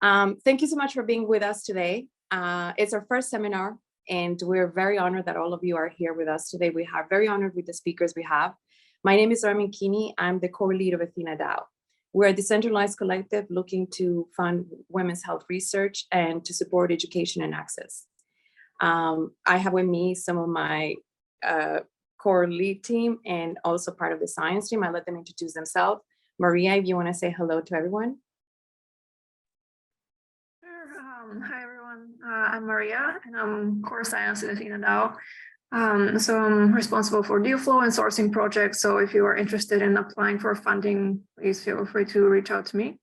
Thank you so much for being with us today. It's our first seminar, and we're very honored that all of you are here with us today. We are very honored with the speakers we have. My name is Ramin Kini. I'm the core lead of AthenaDAO. We're a decentralized collective looking to fund women's health research and to support education and access. I have with me some of my core lead team and also part of the science team. I let them introduce themselves. Maria, if you want to say hello to everyone. Sure. Hi, everyone. I'm Maria, and I'm core science at AthenaDAO. So I'm responsible for deal flow and sourcing projects. So if you are interested in applying for funding, please feel free to reach out to me.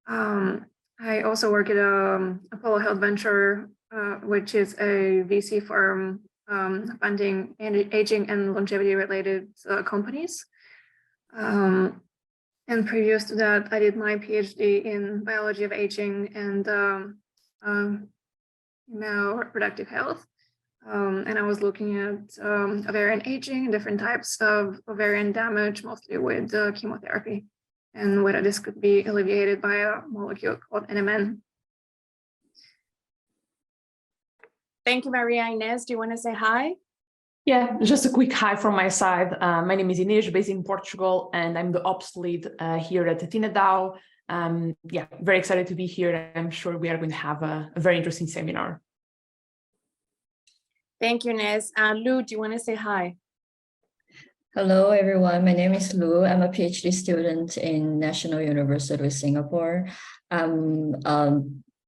I also work at Apollo Health Venture, which is a VC firm funding aging and longevity related companies. And previous to that, I did my PhD in biology of aging and now reproductive health. And I was looking at ovarian aging and different types of ovarian damage, mostly with chemotherapy, and whether this could be alleviated by a molecule called NMN. Thank you, Maria. Inez, do you want to say hi? Yeah, just a quick hi from my side. My name is Inês, based in Portugal, and I'm the ops lead here at AthenaDAO. Yeah, very excited to be here. I'm sure we are going to have a very interesting seminar. Thank you, Inez. Lou, do you want to say hi? Hello, everyone. My name is Lou. I'm a PhD student in National University of Singapore.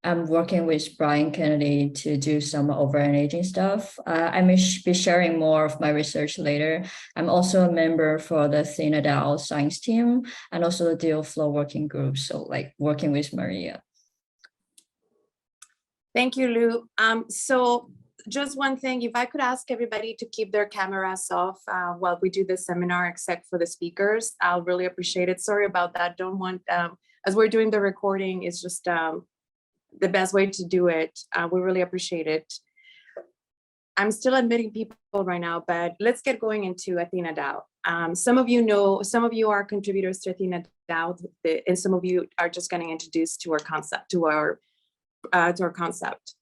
I'm working with Brian Kennedy to do some ovarian aging stuff. I may be sharing more of my research later. I'm also a member for the AthenaDAO science team and also the deal flow working group. So like working with Maria. Thank you, Lou. So just one thing, if I could ask everybody to keep their cameras off while we do this seminar, except for the speakers, I'll really appreciate it. Sorry about that. Don't want, as we're doing the recording, it's just the best way to do it. We really appreciate it. I'm still admitting people right now, but let's get going into AthenaDAO. Some of you know, some of you are contributors to AthenaDAO, and some of you are just getting introduced to our concept, to our concept.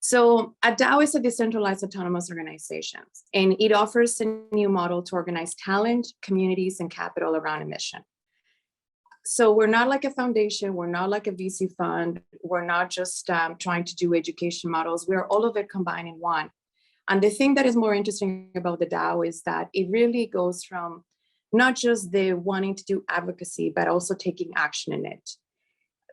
So a DAO is a decentralized autonomous organization, and it offers a new model to organize talent, communities, and capital around a mission. So we're not like a foundation, we're not like a VC fund, we're not just trying to do education models, we're all of it combined in one. And the thing that is more interesting about the DAO is that it really goes from not just the wanting to do advocacy, but also taking action in it.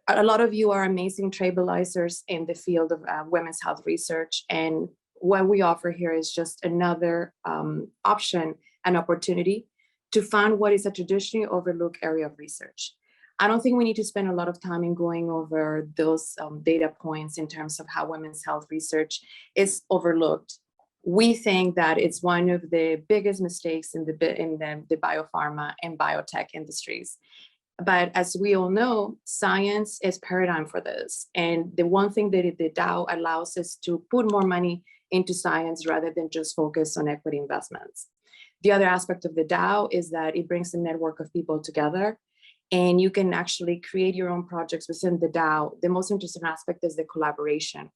A lot of you are amazing trailblazers in the field of women's health research. And what we offer here is just another option and opportunity to fund what is a traditionally overlooked area of research. I don't think we need to spend a lot of time in going over those data points in terms of how women's health research is overlooked. We think that it's one of the biggest mistakes in the biopharma and biotech industries. But as we all know, science is paradigm for this. And the one thing that the DAO allows us to put more money into science rather than just focus on equity investments. The other aspect of the DAO is that it brings a network of people together, and you can actually create your own projects within the DAO. The most interesting aspect is the collaboration.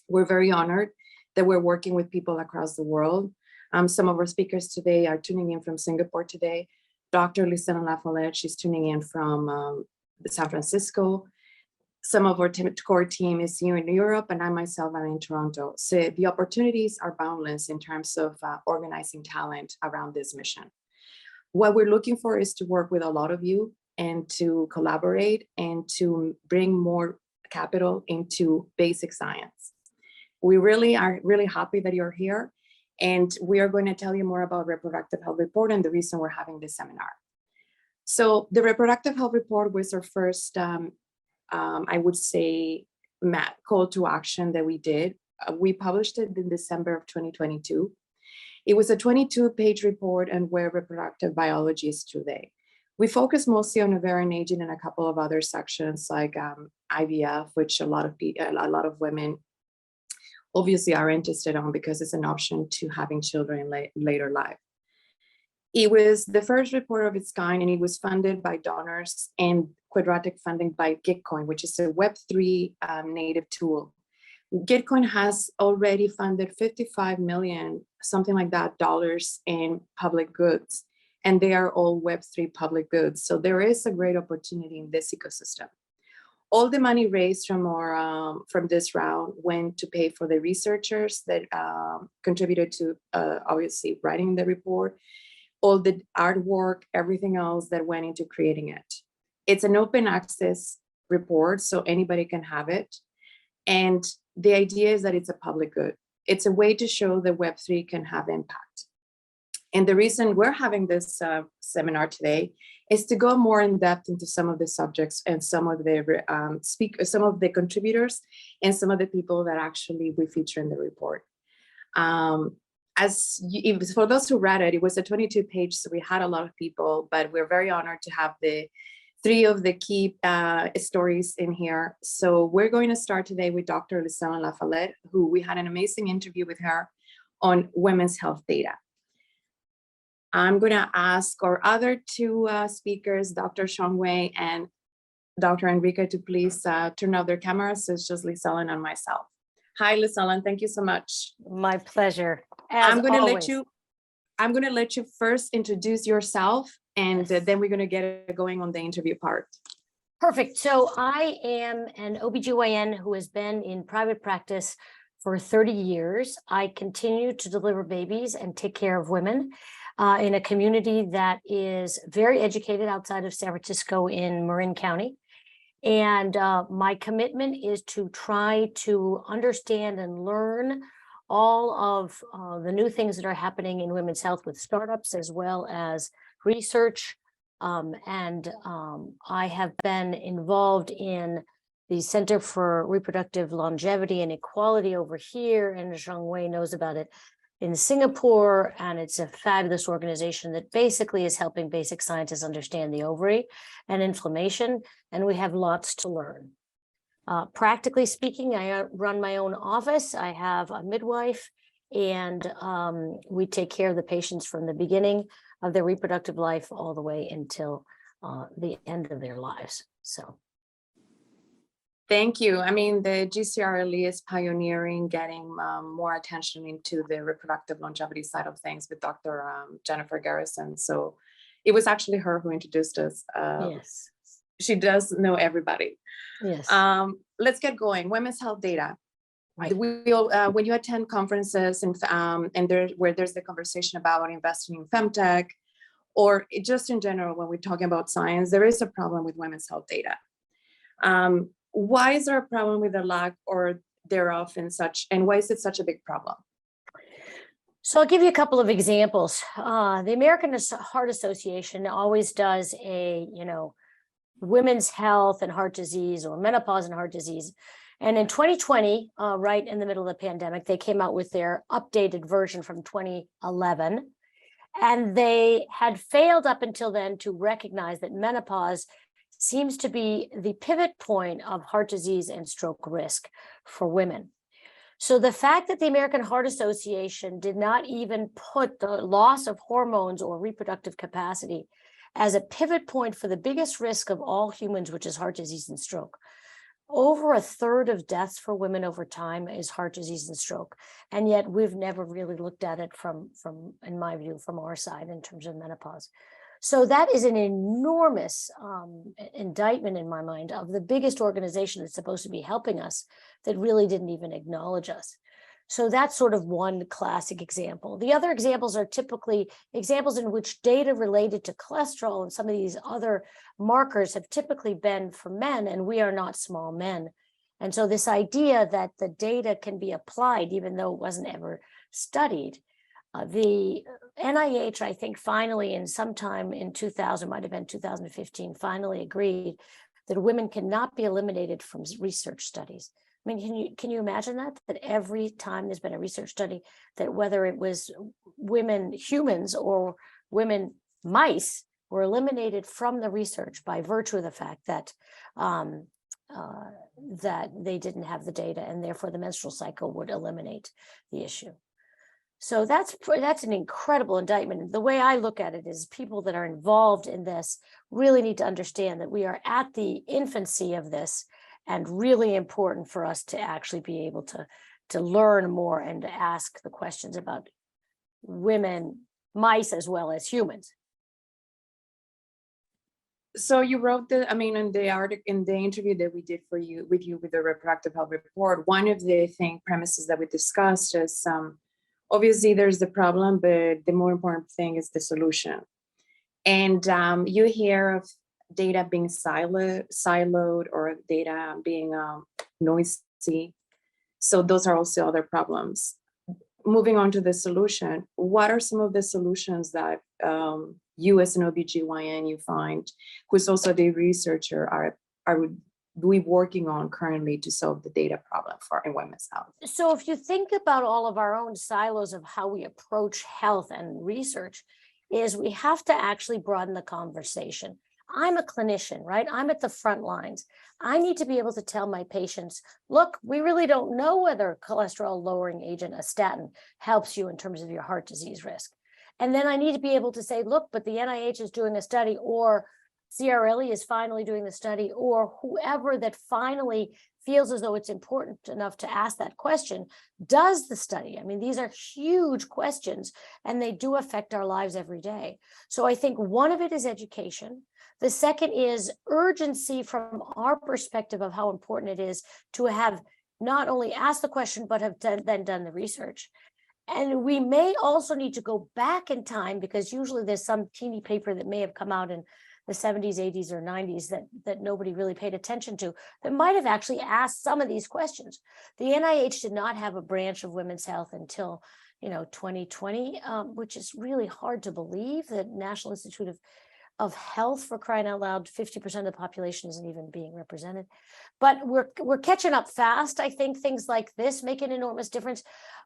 We're very honored that we're working with people across the world. Some of our speakers today are tuning in from Singapore today. Dr. Luciana LaFollette, she's tuning in from San Francisco. Some of our core team is here in Europe, and I myself am in Toronto. So the opportunities are boundless in terms of organizing talent around this mission. What we're looking for is to work with a lot of you and to collaborate and to bring more capital into basic science. We really are happy that you're here. And we are going to tell you more about Reproductive Health Report and the reason we're having this seminar. So the Reproductive Health Report was our first, I would say, call to action that we did. We published it in December of 2022. It was a 22-page report on where reproductive biology is today. We focus mostly on ovarian aging and a couple of other sections like IVF, which a lot of women obviously are interested on because it's an option to having children in later life. It was the first report of its kind, and it was funded by donors and quadratic funding by Gitcoin, which is a Web3 native tool. Gitcoin has already funded 55 million, something like that, dollars in public goods, and they are all Web3 public goods. So there is a great opportunity in this ecosystem. All the money raised from this round went to pay for the researchers that contributed to obviously writing the report, all the artwork, everything else that went into creating it. It's an open access report, so anybody can have it. And the idea is that it's a public good. It's a way to show that Web3 can have impact. And the reason we're having this seminar today is to go more in depth into some of the subjects and some of the some of the contributors and some of the people that actually we feature in the report. For those who read it, it was a 22-page, so we had a lot of people, but we're very honored to have the 3 of the key stories in here. So we're going to start today with Dr. Lucella LaFollette, who we had an amazing interview with her on women's health data. I'm going to ask our other 2 speakers, Dr. Zhongwei and Dr. Enrique, to please turn off their cameras. So it's just Lucella and myself. Hi, Lucella, and thank you so much. My pleasure. I'm going to let you first introduce yourself, and then we're going to get going on the interview part. Perfect. So I am an OBGYN who has been in private practice for 30 years. I continue to deliver babies and take care of women in a community that is very educated outside of San Francisco in Marin County. And my commitment is to try to understand and learn all of the new things that are happening in women's health with startups as well as research. I have been involved in the Center for Reproductive Longevity and Equality over here, and Zhongwei knows about it in Singapore, and it's a fabulous organization that basically is helping basic scientists understand the ovary and inflammation, and we have lots to learn. Practically speaking, I run my own office. I have a midwife, and we take care of the patients from the beginning of their reproductive life all the way until the end of their lives. So. Thank you. I mean, the GCRLE is pioneering getting more attention into the reproductive longevity side of things with Dr. Jennifer Garrison. So it was actually her who introduced us. Yes. She does know everybody. Yes. Let's get going. Women's health data. Right. When you attend conferences and where there's the conversation about investing in femtech, or just in general, when we're talking about science, there is a problem with women's health data. Why is there a problem with the lack or thereof and why is it such a big problem? So I'll give you a couple of examples. The American Heart Association always does a, women's health and heart disease or menopause and heart disease. And in 2020, right in the middle of the pandemic, they came out with their updated version from 2011. And they had failed up until then to recognize that menopause seems to be the pivot point of heart disease and stroke risk for women. So the fact that the American Heart Association did not even put the loss of hormones or reproductive capacity as a pivot point for the biggest risk of all humans, which is heart disease and stroke. Over a third of deaths for women over time is heart disease and stroke. And yet we've never really looked at it from in my view, from our side in terms of menopause. So that is an enormous indictment in my mind of the biggest organization that's supposed to be helping us that really didn't even acknowledge us. So that's sort of one classic example. The other examples are typically examples in which data related to cholesterol and some of these other markers have typically been for men, and we are not small men. And so this idea that the data can be applied, even though it wasn't ever studied, the NIH, I think, finally, in sometime in 2000, might have been 2015, finally agreed that women cannot be eliminated from research studies. I mean, can you imagine that every time there's been a research study, that whether it was women humans or women mice were eliminated from the research by virtue of the fact that that they didn't have the data, and therefore the menstrual cycle would eliminate the issue. So that's an incredible indictment. The way I look at it is people that are involved in this really need to understand that we are at the infancy of this, and really important for us to actually be able to learn more and to ask the questions about women, mice, as well as humans. So you wrote in the article, in the interview that we did with the Reproductive Health Report, one of the premises that we discussed is obviously there's the problem, but the more important thing is the solution. And you hear of data being siloed or data being noisy. So those are also other problems. Moving on to the solution, what are some of the solutions that you as an OBGYN you find, who's also the researcher, are we working on currently to solve the data problem in women's health? So if you think about all of our own silos of how we approach health and research, is we have to actually broaden the conversation. I'm a clinician, right? I'm at the front lines. I need to be able to tell my patients, look, we really don't know whether cholesterol lowering agent, a statin, helps you in terms of your heart disease risk. And then I need to be able to say, look, but the NIH is doing a study, or CRLE is finally doing the study, or whoever that finally feels as though it's important enough to ask that question does the study. I mean, these are huge questions, and they do affect our lives every day. So I think one of it is education. The second is urgency from our perspective of how important it is to have not only asked the question, but have then done the research. And we may also need to go back in time, because usually there's some teeny paper that may have come out in the 70s, 80s, or 90s that nobody really paid attention to, that might have actually asked some of these questions. The NIH did not have a branch of women's health until 2020, which is really hard to believe. The National Institute of Health, for crying out loud, 50% of the population isn't even being represented. But we're catching up fast. I think things like this make an enormous difference.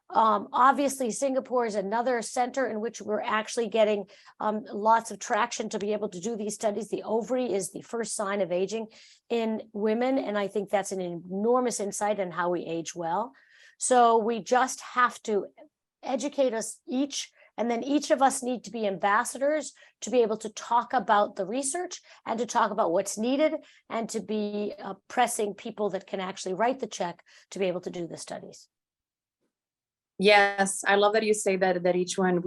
Obviously, Singapore is another center in which we're actually getting lots of traction to be able to do these studies. The ovary is the first sign of aging in women, and I think that's an enormous insight on how we age well. So we just have to educate us each, and then each of us need to be ambassadors to be able to talk about the research and to talk about what's needed, and to be pressing people that can actually write the check to be able to do the studies. Yes, I love that you say that each one,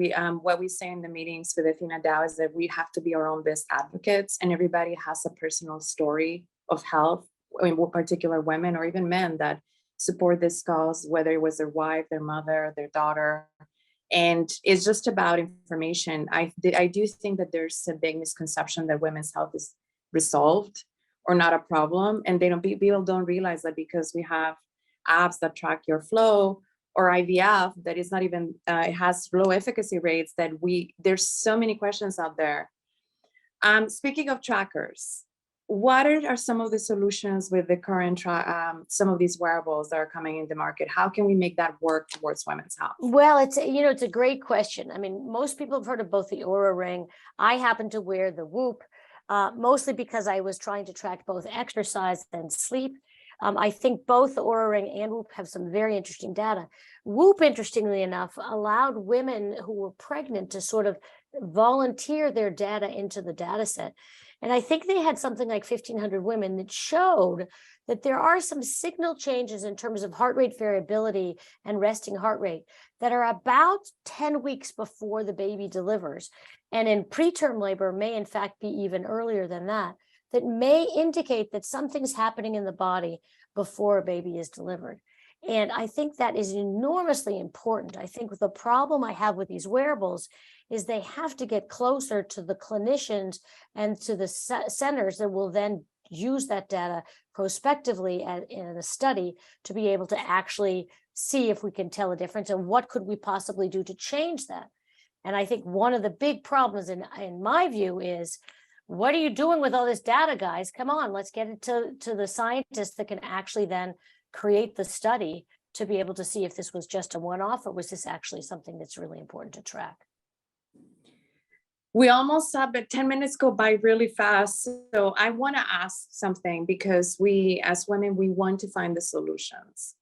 what we say in the meetings with AthenaDAO is that we have to be our own best advocates, and everybody has a personal story of health, in particular women or even men that support this cause, whether it was their wife, their mother, their daughter. And it's just about information. I do think that there's a big misconception that women's health is resolved or not a problem. And people don't realize that because we have apps that track your flow, or IVF, that is not even, it has low efficacy rates, that there's so many questions out there. Speaking of trackers, what are some of the solutions with the current, some of these wearables that are coming in the market? How can we make that work towards women's health? Well, it's a great question. I mean, most people have heard of both the Oura Ring. I happen to wear the Whoop, mostly because I was trying to track both exercise and sleep. I think both the Oura Ring and Whoop have some very interesting data. Whoop, interestingly enough, allowed women who were pregnant to sort of volunteer their data into the data set. And I think they had something like 1,500 women that showed that there are some signal changes in terms of heart rate variability and resting heart rate that are about 10 weeks before the baby delivers. And in preterm labor may in fact be even earlier than that, that may indicate that something's happening in the body before a baby is delivered. And I think that is enormously important. I think the problem I have with these wearables is they have to get closer to the clinicians and to the centers that will then use that data prospectively in a study to be able to actually see if we can tell a difference and what could we possibly do to change that. And I think one of the big problems in my view is, what are you doing with all this data, guys? Come on, let's get it to the scientists that can actually then create the study to be able to see if this was just a one-off or was this actually something that's really important to track. We almost have, but 10 minutes go by really fast. So I want to ask something, because we as women, we want to find the solutions.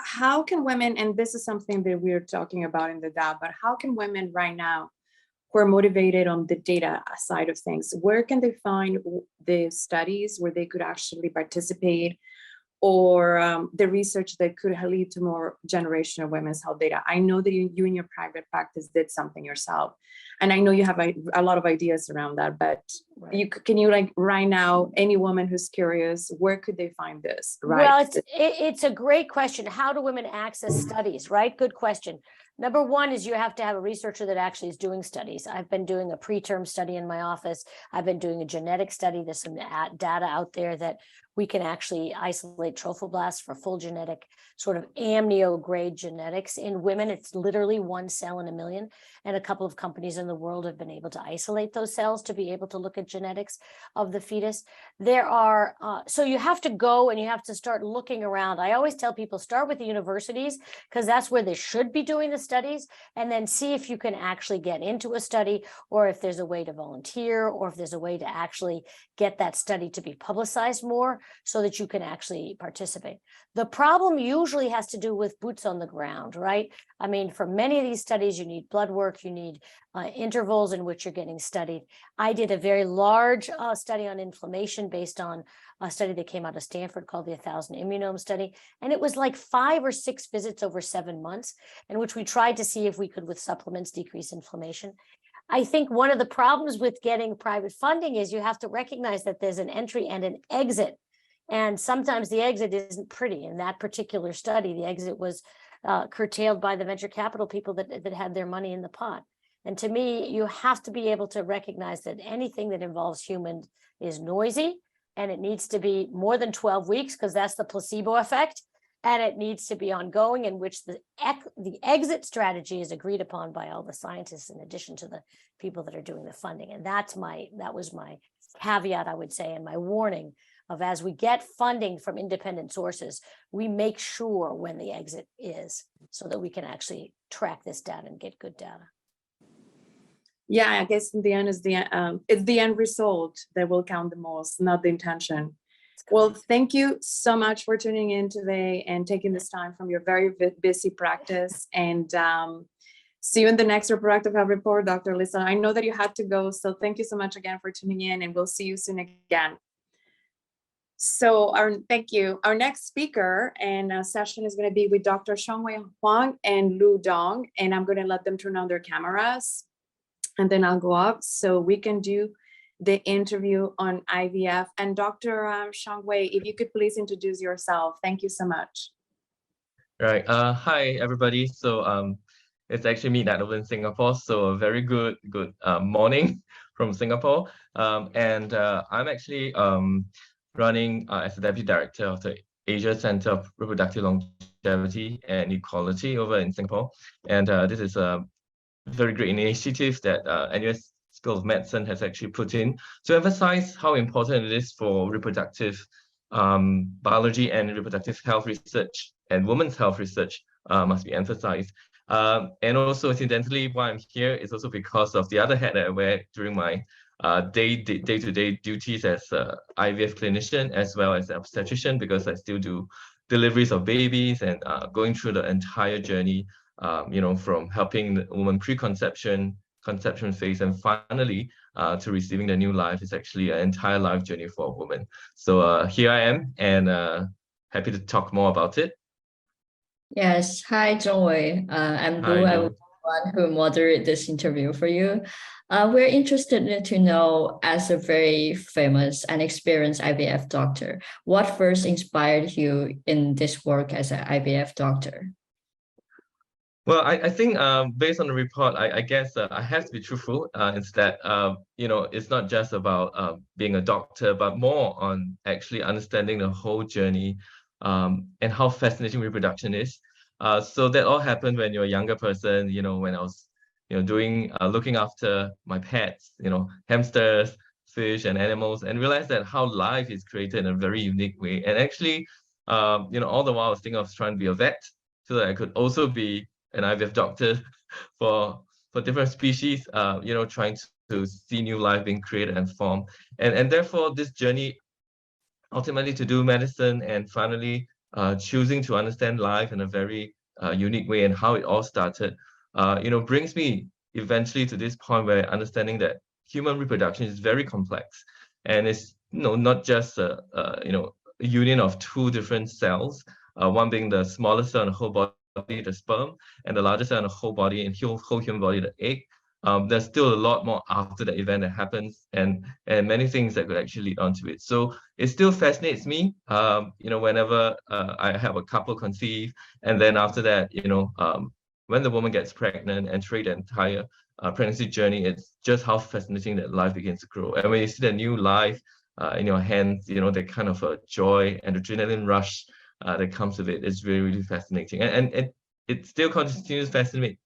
how can women, and this is something that we're talking about in the DAO, but how can women right now who are motivated on the data side of things, where can they find the studies where they could actually participate, or the research that could lead to more generation of women's health data? I know that you in your private practice did something yourself, and I know you have a lot of ideas around that, but can you like right now, any woman who's curious, where could they find this? Right. Well, it's a great question. How do women access studies, right? Good question. Number one is you have to have a researcher that actually is doing studies. I've been doing a preterm study in my office. I've been doing a genetic study. There's some data out there that we can actually isolate trophoblasts for full genetic, sort of amnio grade genetics in women. It's literally 1 cell in a million. And a couple of companies in the world have been able to isolate those cells to be able to look at genetics of the fetus. There are, so you have to go and you have to start looking around. I always tell people, start with the universities, because that's where they should be doing the studies, and then see if you can actually get into a study, or if there's a way to volunteer, or if there's a way to actually get that study to be publicized more so that you can actually participate. The problem usually has to do with boots on the ground, right? I mean, for many of these studies, you need blood work, you need intervals in which you're getting studied. I did a very large study on inflammation based on a study that came out of Stanford called the 1,000 Immunome Study. And it was like 5 or 6 visits over 7 months, in which we tried to see if we could, with supplements, decrease inflammation. I think one of the problems with getting private funding is you have to recognize that there's an entry and an exit. And sometimes the exit isn't pretty. In that particular study, the exit was curtailed by the venture capital people that had their money in the pot. And to me, you have to be able to recognize that anything that involves humans is noisy, and it needs to be more than 12 weeks, because that's the placebo effect. And it needs to be ongoing, in which the exit strategy is agreed upon by all the scientists, in addition to the people that are doing the funding. And that was my caveat, I would say, and my warning of, as we get funding from independent sources, we make sure when the exit is, so that we can actually track this data and get good data. Yeah, I guess in the end it's the end result that will count the most, not the intention. Well, thank you so much for tuning in today and taking this time from your very busy practice. And see you in the next Reproductive Health Report, Dr. Lisa. I know that you had to go, so thank you so much again for tuning in, and we'll see you soon again. So thank you. Our next speaker and session is going to be with Dr. Zhongwei, Huang, and Lu Dong, and I'm going to let them turn on their cameras, and then I'll go up so we can do the interview on IVF. And Dr. Zhongwei, if you could please introduce yourself. Thank you so much. Right. Hi, everybody. So it's actually midnight over in Singapore, so a very good morning from Singapore. And I'm actually running as the Deputy Director of the Asia Center of Reproductive Longevity and Equality over in Singapore. And this is a very great initiative that NUS School of Medicine has actually put in to emphasize how important it is for reproductive biology and reproductive health research, and women's health research must be emphasized. And also, incidentally, why I'm here is also because of the other hat that I wear during my day-to-day duties as an IVF clinician, as well as an obstetrician, because I still do deliveries of babies and going through the entire journey, from helping the woman pre-conception, conception phase, and finally to receiving the new life. Is actually an entire life journey for a woman. So here I am, and happy to talk more about it. Yes. Hi, Zhongwei. I'm Lu. I was the one who moderated this interview for you. We're interested to know, as a very famous and experienced IVF doctor, what first inspired you in this work as an IVF doctor? Well, I think based on the report, I guess I have to be truthful. Is that it's not just about being a doctor, but more on actually understanding the whole journey and how fascinating reproduction is. So that all happened when you're a younger person. When I was doing looking after my pets, hamsters, fish, and animals, and realized that how life is created in a very unique way. And actually, all the while I was thinking of trying to be a vet so that I could also be an IVF doctor for different species, trying to see new life being created and formed. And therefore, this journey ultimately to do medicine and finally choosing to understand life in a very unique way and how it all started, brings me eventually to this point where understanding that human reproduction is very complex, and it's not just a union of two different cells, one being the smaller cell in the whole body, the sperm, and the larger cell in the whole body and whole human body, the egg. There's still a lot more after the event that happens, and many things that could actually lead on to it. So it still fascinates me, whenever I have a couple conceive, and then after that, when the woman gets pregnant and through the entire pregnancy journey, it's just how fascinating that life begins to grow. And when you see the new life in your hands, that kind of a joy and adrenaline rush that comes with it is really, really fascinating. And it still continues to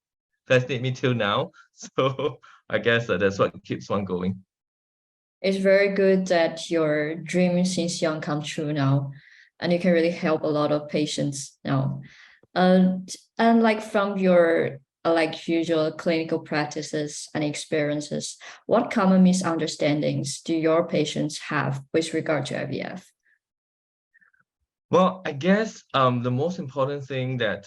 fascinate me till now. So I guess that's what keeps one going. It's very good that your dream since young come true now, and you can really help a lot of patients now. And like from your usual clinical practices and experiences, what common misunderstandings do your patients have with regard to IVF? Well, I guess the most important thing that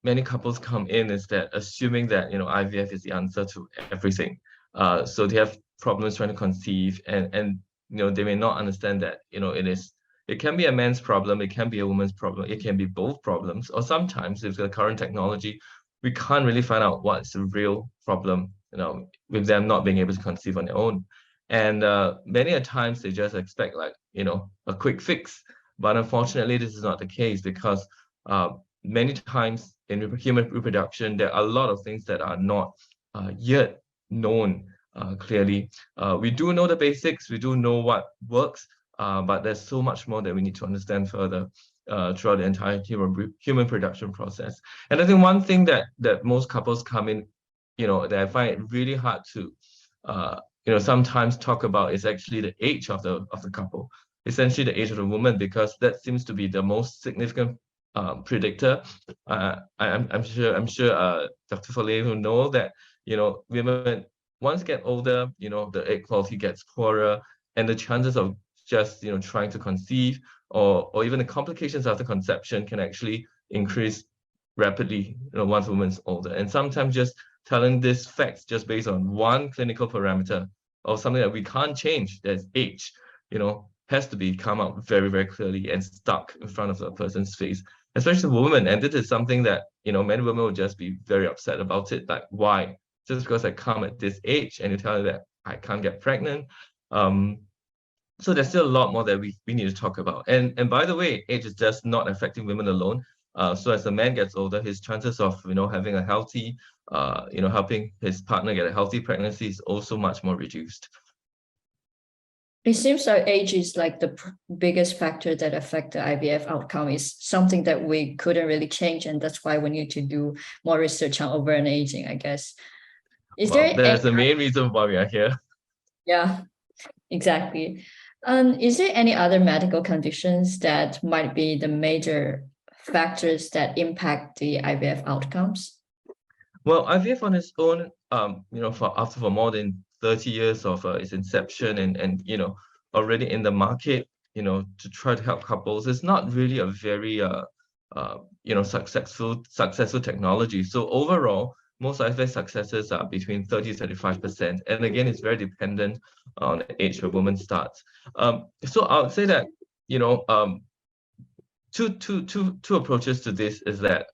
many couples come in is that assuming that IVF is the answer to everything. So they have problems trying to conceive, and they may not understand that it can be a man's problem, it can be a woman's problem, it can be both problems, or sometimes with the current technology, we can't really find out what's the real problem, with them not being able to conceive on their own. And many a times they just expect a quick fix, but unfortunately this is not the case, because many times in human reproduction there are a lot of things that are not yet known clearly. We do know the basics, we do know what works, but there's so much more that we need to understand further throughout the entire human production process. And I think one thing that most couples come in, that I find it really hard to sometimes talk about is actually the age of the couple, essentially the age of the woman, because that seems to be the most significant predictor. I'm sure Dr. Foley will know that women once get older, the egg quality gets poorer, and the chances of just trying to conceive or even the complications after conception can actually increase rapidly once a woman's older. And sometimes just telling this facts just based on one clinical parameter or something that we can't change, that's age, has to be come out very, very clearly and stuck in front of the person's face, especially the woman. And this is something that many women will just be very upset about it. Like, why? Just because I come at this age and you tell me that I can't get pregnant. So there's still a lot more that we need to talk about. And by the way, age is just not affecting women alone. So as a man gets older, his chances of having a healthy, helping his partner get a healthy pregnancy is also much more reduced. It seems like age is like the biggest factor that affect the IVF outcome. Is something that we couldn't really change, and that's why we need to do more research on over and aging, I guess. That's the main reason why we are here. Yeah, exactly. Is there any other medical conditions that might be the major factors that impact the IVF outcomes? Well, IVF on its own, for more than 30 years of its inception and already in the market, to try to help couples, it's not really a very successful technology. So overall, most IVF successes are between 30 to 35%. And again, it's very dependent on the age a woman starts. So I would say that, two approaches to this is that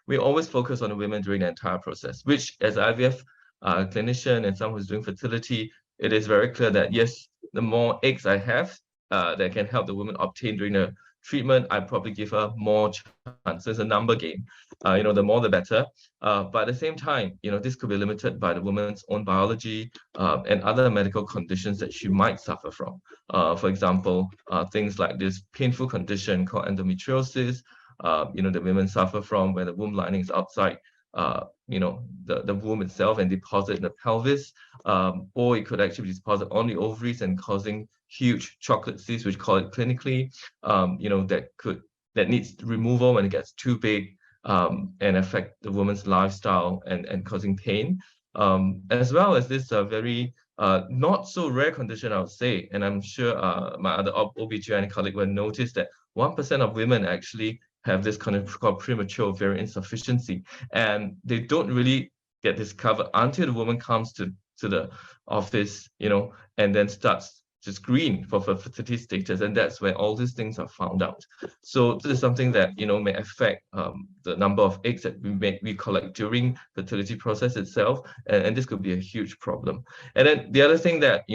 we always focus on the women during the entire process, which as IVF clinician and someone who's doing fertility, it is very clear that yes, the more eggs I have that can help the woman obtain during the treatment, I probably give her more chance. It's a number game. The more the better. But at the same time, this could be limited by the woman's own biology and other medical conditions that she might suffer from. For example, things like this painful condition called endometriosis, the women suffer from when the womb lining is outside the womb itself and deposit in the pelvis, or it could actually deposit on the ovaries and causing huge chocolate cysts, which call it clinically, that needs removal when it gets too big and affect the woman's lifestyle and causing pain, as well as this very not so rare condition, I would say, and I'm sure my other OB/GYN colleague will notice that 1% of women actually have this condition called premature ovarian insufficiency, and they don't really get discovered until the woman comes to the office, and then starts to screen for fertility status, and that's where all these things are found out. So this is something that may affect the number of eggs that we collect during fertility process itself, and this could be a huge problem. And then the other thing that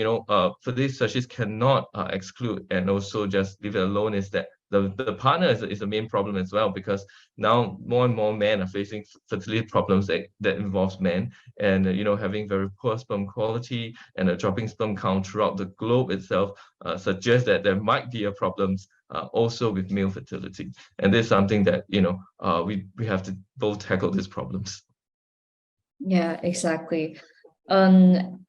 fertility specialists cannot exclude and also just leave it alone is that the partner is the main problem as well, because now more and more men are facing fertility problems that involves men, and having very poor sperm quality and a dropping sperm count throughout the globe itself suggests that there might be a problems also with male fertility, and this is something that we have to both tackle these problems. Yeah, exactly.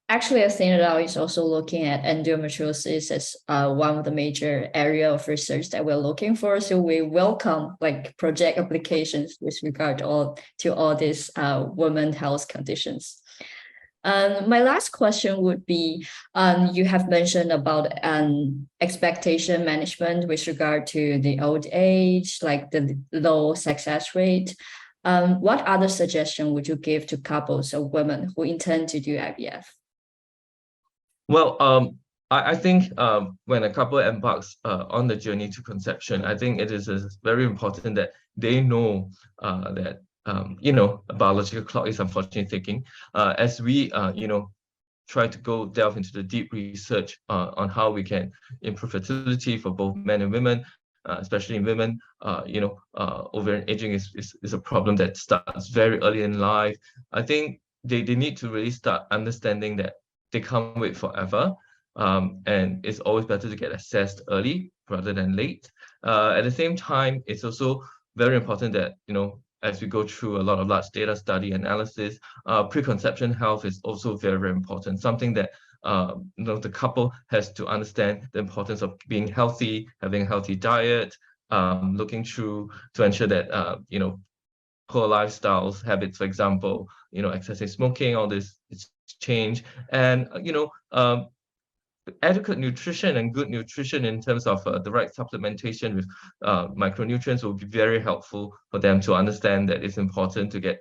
Actually, AthenaDAO is also looking at endometriosis as one of the major area of research that we're looking for. So we welcome project applications with regard to all these women health conditions. My last question would be, you have mentioned about expectation management with regard to the old age, like the low success rate. What other suggestion would you give to couples or women who intend to do IVF? Well, I think when a couple embarks on the journey to conception, I think it is very important that they know that a biological clock is unfortunately ticking. As we try to delve into the deep research on how we can improve fertility for both men and women, especially in women, ovarian aging is a problem that starts very early in life. I think they need to really start understanding that they can't wait forever, and it's always better to get assessed early rather than late. At the same time, it's also very important that as we go through a lot of large data study analysis, preconception health is also very, very important. Something that the couple has to understand the importance of being healthy, having a healthy diet, looking through to ensure that poor lifestyles, habits, for example, excessive smoking, all this change, and adequate nutrition and good nutrition in terms of the right supplementation with micronutrients will be very helpful for them to understand that it's important to get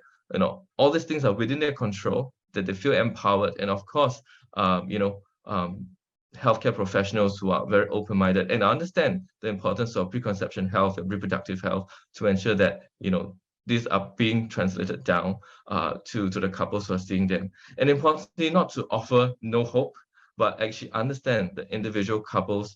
all these things are within their control, that they feel empowered, and of course healthcare professionals who are very open-minded and understand the importance of preconception health and reproductive health to ensure that these are being translated down to the couples who are seeing them. And importantly, not to offer no hope, but actually understand the individual couples'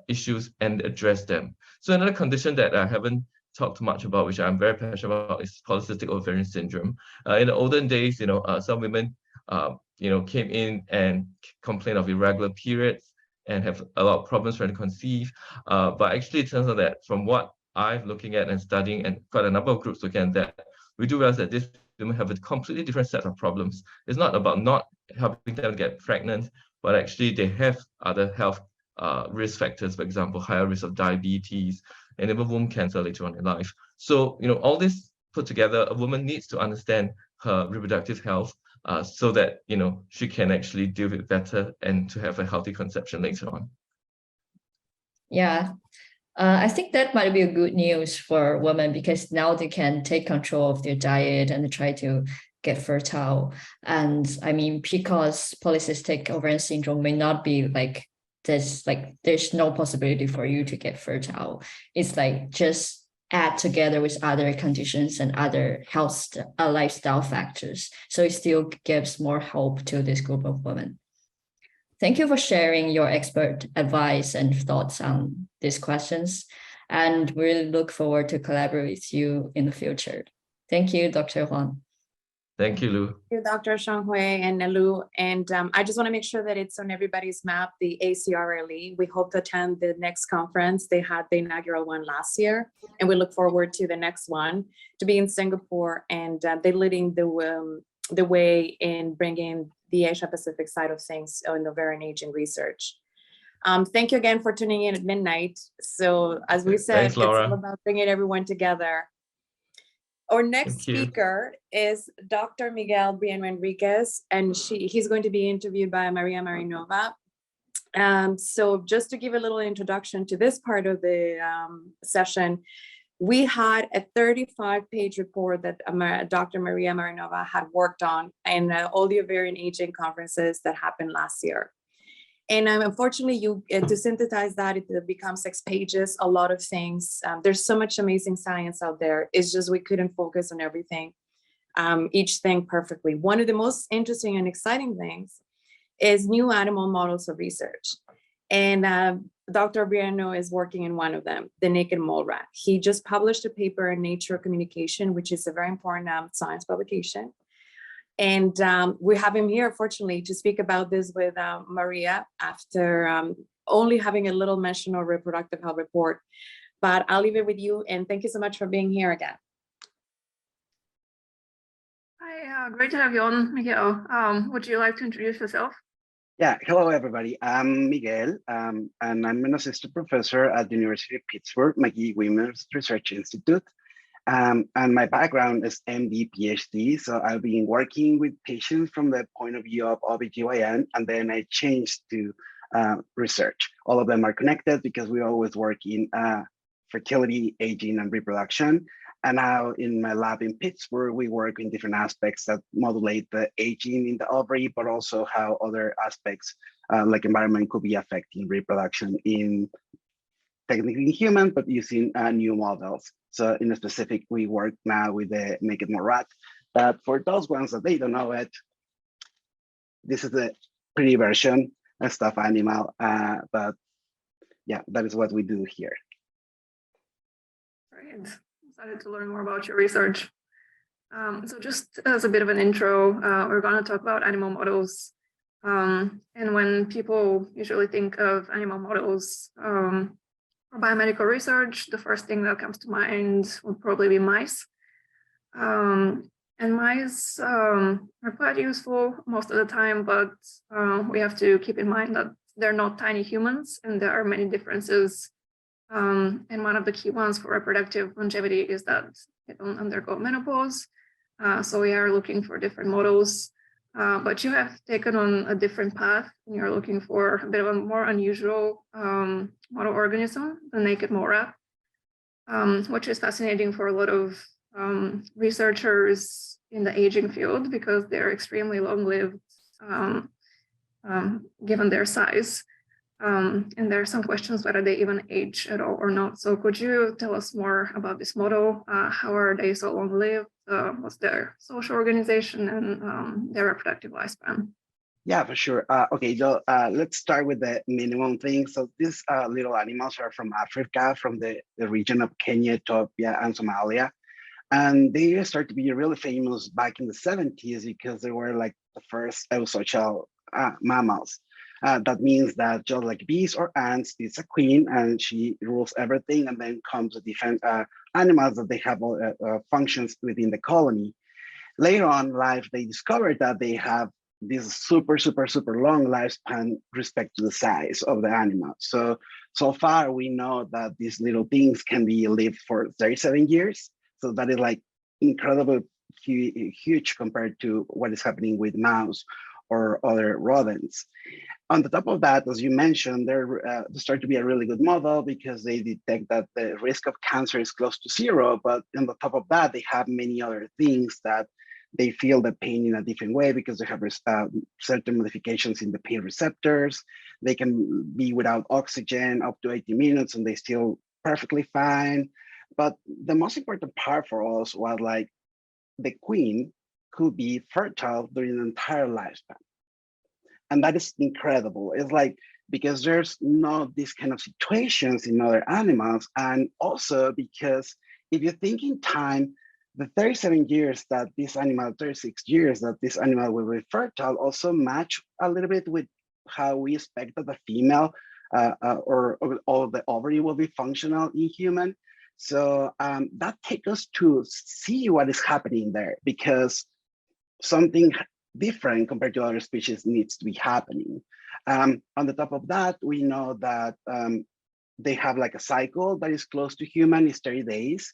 issues and address them. So another condition that I haven't talked much about, which I'm very passionate about, is polycystic ovarian syndrome. In the olden days, some women came in and complained of irregular periods and have a lot of problems trying to conceive. But actually, it turns out that from what I'm looking at and studying, and quite a number of groups looking at that, we do realize that these women have a completely different set of problems. It's not about not helping them get pregnant, but actually they have other health risk factors, for example, higher risk of diabetes and even womb cancer later on in life. So, all this put together, a woman needs to understand her reproductive health so that, she can actually deal with it better and to have a healthy conception later on. Yeah. I think that might be a good news for women, because now they can take control of their diet and try to get fertile. And I mean, PCOS, polycystic ovarian syndrome, may not be there's no possibility for you to get fertile. It's just add together with other conditions and other health lifestyle factors. So it still gives more hope to this group of women. Thank you for sharing your expert advice and thoughts on these questions, and we really look forward to collaborate with you in the future. Thank you, Dr. Huang. Thank you, Lu. Thank you, Dr. Zhongwei and Lu. And I just want to make sure that it's on everybody's map, the ACRLE. We hope to attend the next conference. They had the inaugural one last year, and we look forward to the next one to be in Singapore, and they're leading the way in bringing the Asia Pacific side of things in ovarian aging research. Thank you again for tuning in at midnight. So as we said, Thanks, Laura. it's all about bringing everyone together. Our next Thank you. speaker is Dr. Miguel Briano-Enriquez, and he's going to be interviewed by Maria Marinova. So just to give a little introduction to this part of the session, we had a 35-page report that Dr. Maria Marinova had worked on in all the ovarian aging conferences that happened last year. And unfortunately, to synthesize that, it becomes 6 pages, a lot of things. There's so much amazing science out there. It's just we couldn't focus on everything, each thing perfectly. One of the most interesting and exciting things is new animal models of research. And Dr. Briano is working in one of them, the naked mole rat. He just published a paper in Nature Communication, which is a very important science publication. And we have him here, fortunately, to speak about this with Maria after only having a little mention of Reproductive Health Report. But I'll leave it with you, and thank you so much for being here again. Hi, great to have you on, Miguel. Would you like to introduce yourself? Yeah, hello everybody. I'm Miguel, and I'm an assistant professor at the University of Pittsburgh, McGee Women's Research Institute. And my background is MD, PhD, so I've been working with patients from the point of view of OBGYN, and then I changed to research. All of them are connected because we always work in fertility, aging, and reproduction. And now in my lab in Pittsburgh, we work in different aspects that modulate the aging in the ovary, but also how other aspects like environment could be affecting reproduction in technically human, but using new models. So in a specific, we work now with the naked mole rat. But for those ones that they don't know it, this is the pretty version, a stuffed animal. But yeah, that is what we do here. Great. Excited to learn more about your research. So just as a bit of an intro, we're going to talk about animal models. And when people usually think of animal models or biomedical research, the first thing that comes to mind would probably be mice. And mice are quite useful most of the time, but we have to keep in mind that they're not tiny humans and there are many differences. And one of the key ones for reproductive longevity is that they don't undergo menopause. So we are looking for different models, but you have taken on a different path and you're looking for a bit of a more unusual model organism, the naked mole rat, which is fascinating for a lot of researchers in the aging field because they're extremely long-lived given their size. And there are some questions whether they even age at all or not. So could you tell us more about this model? How are they so long-lived? What's their social organization and their reproductive lifespan? Yeah, for sure. Okay, so let's start with the minimum thing. So these little animals are from Africa, from the region of Kenya, Ethiopia, and Somalia. And they start to be really famous back in the 70s because they were like the first eusocial mammals. That means that just like bees or ants, it's a queen and she rules everything, and then comes the different animals that they have functions within the colony. Later on in life, they discovered that they have this super long lifespan respect to the size of the animal. So far we know that these little things can be lived for 37 years. So that is like incredibly huge compared to what is happening with mouse or other rodents. On the top of that, as you mentioned, they start to be a really good model because they detect that the risk of cancer is close to 0. But on the top of that, they have many other things that they feel the pain in a different way because they have certain modifications in the pain receptors. They can be without oxygen up to 80 minutes and they still perfectly fine. But the most important part for us was like the queen could be fertile during the entire lifespan. And that is incredible. It's like, because there's not these kind of situations in other animals. And also because if you think in time, the 37 years that this animal, 36 years that this animal will be fertile also match a little bit with how we expect that the female or the ovary will be functional in human. So that takes us to see what is happening there, because something different compared to other species needs to be happening. On the top of that, we know that they have like a cycle that is close to human, is 30 days.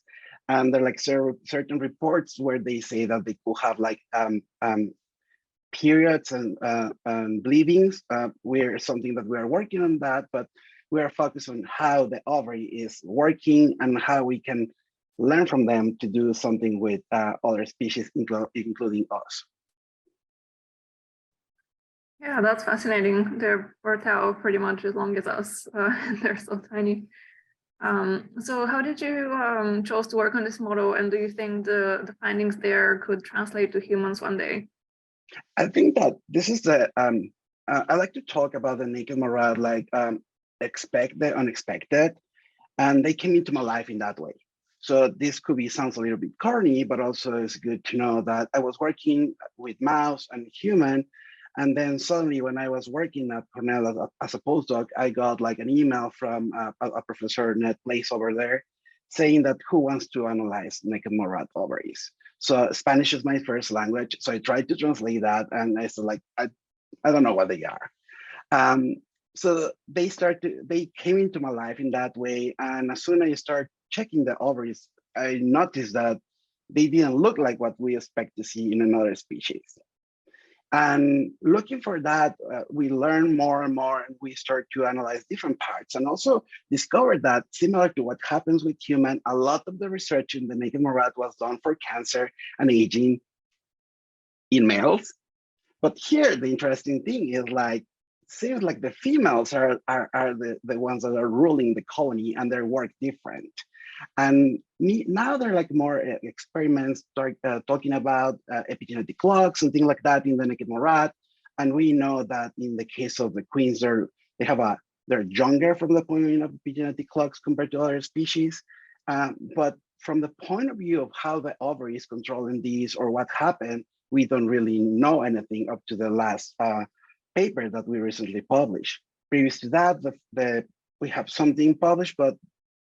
And there are like certain reports where they say that they could have like periods and bleedings. We're something that we are working on that, but we are focused on how the ovary is working and how we can learn from them to do something with other species, including us. Yeah, that's fascinating. They're fertile pretty much as long as us. They're so tiny. So how did you chose to work on this model, and do you think the findings there could translate to humans one day? I think that this is the, I like to talk about the naked morat, like expect the unexpected, and they came into my life in that way. So this could be, sounds a little bit corny, but also it's good to know that I was working with mouse and human. And then suddenly when I was working at Cornell as a postdoc, I got like an email from a professor, Ned Place over there, saying that who wants to analyze naked morat ovaries? So Spanish is my first language. So I tried to translate that, and I said like, I don't know what they are. So they came into my life in that way. And as soon as I start checking the ovaries, I noticed that they didn't look like what we expect to see in another species. And looking for that, we learn more and more, and we start to analyze different parts, and also discovered that similar to what happens with human, a lot of the research in the naked morat was done for cancer and aging in males. But here, the interesting thing is like, seems like the females are the ones that are ruling the colony, and their work different. And now there are like more experiments talking about epigenetic clocks and things like that in the naked morat. And we know that in the case of the queens, they're younger from the point of epigenetic clocks compared to other species. But from the point of view of how the ovary is controlling these or what happened, we don't really know anything up to the last paper that we recently published. Previous to that, we have something published, but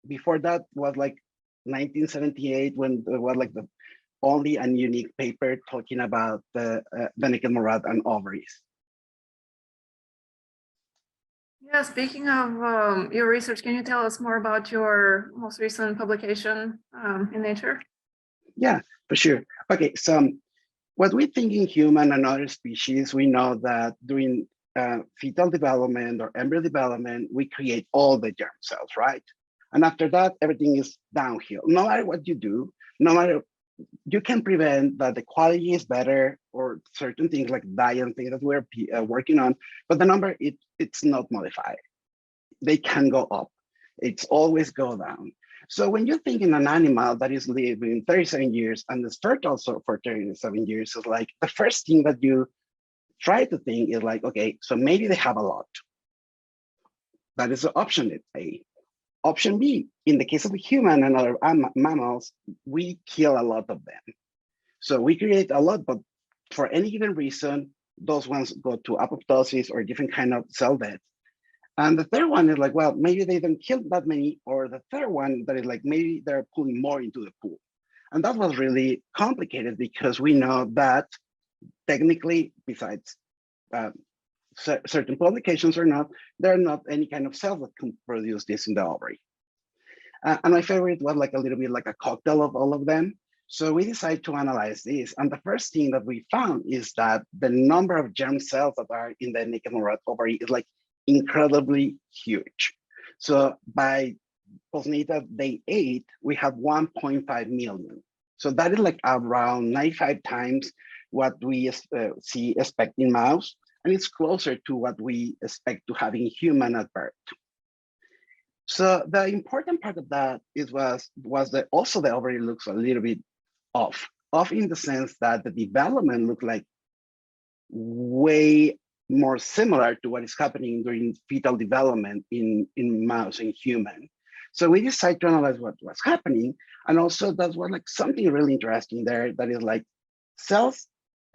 before that was like 1978 when there was like the only and unique paper talking about the naked morat and ovaries. Yeah, speaking of your research, can you tell us more about your most recent publication in Nature? Yeah, for sure. Okay, so what we think in human and other species, we know that during fetal development or embryo development, we create all the germ cells, right? And after that, everything is downhill. No matter what you do, no matter, you can prevent that the quality is better or certain things like diet and things that we're working on, but the number, it's not modified. They can go up. It's always go down. So when you think in an animal that is living 37 years and is fertile for 37 years, it's like the first thing that you try to think is like, okay, so maybe they have a lot. That is the option A. Option B, in the case of human and other mammals, we kill a lot of them. So we create a lot, but for any given reason, those ones go to apoptosis or different kind of cell death. And the third one is like, well, maybe they don't kill that many, or the third one that is like, maybe they're pulling more into the pool. And that was really complicated because we know that technically, besides certain publications or not, there are not any kind of cells that can produce this in the ovary. And my favorite was like a little bit like a cocktail of all of them. So we decided to analyze this. And the first thing that we found is that the number of germ cells that are in the naked morat ovary is like incredibly huge. So by postnatal day 8, we have 1.5 million. So that is like around 95 times what we expect in mouse. And it's closer to what we expect to have in human at birth. So the important part of that was that also the ovary looks a little bit off in the sense that the development looked like way more similar to what is happening during fetal development in mouse and human. So we decided to analyze what was happening. And also that was like something really interesting there that is like cells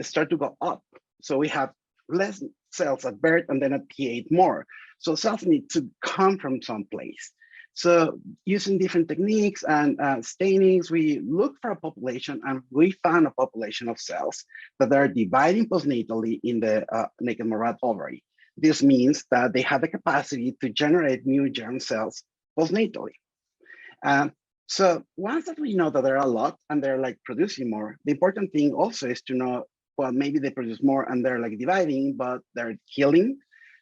start to go up. So we have less cells at birth and then at P8 more. So cells need to come from someplace. So using different techniques and stainings, we looked for a population and we found a population of cells that are dividing postnatally in the naked morat ovary. This means that they have the capacity to generate new germ cells postnatally. So once that we know that there are a lot and they're like producing more, the important thing also is to know, well, maybe they produce more and they're like dividing, but they're killing.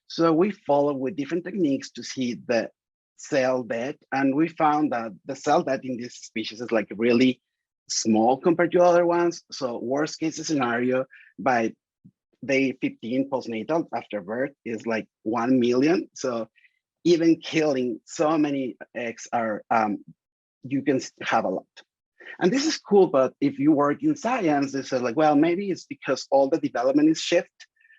So we follow with different techniques to see the cell death. And we found that the cell death in this species is like really small compared to other ones. So worst case scenario, by day 15 postnatal after birth is like 1 million. So even killing so many eggs are, you can have a lot. And this is cool, but if you work in science, they say like, well, maybe it's because all the development is shift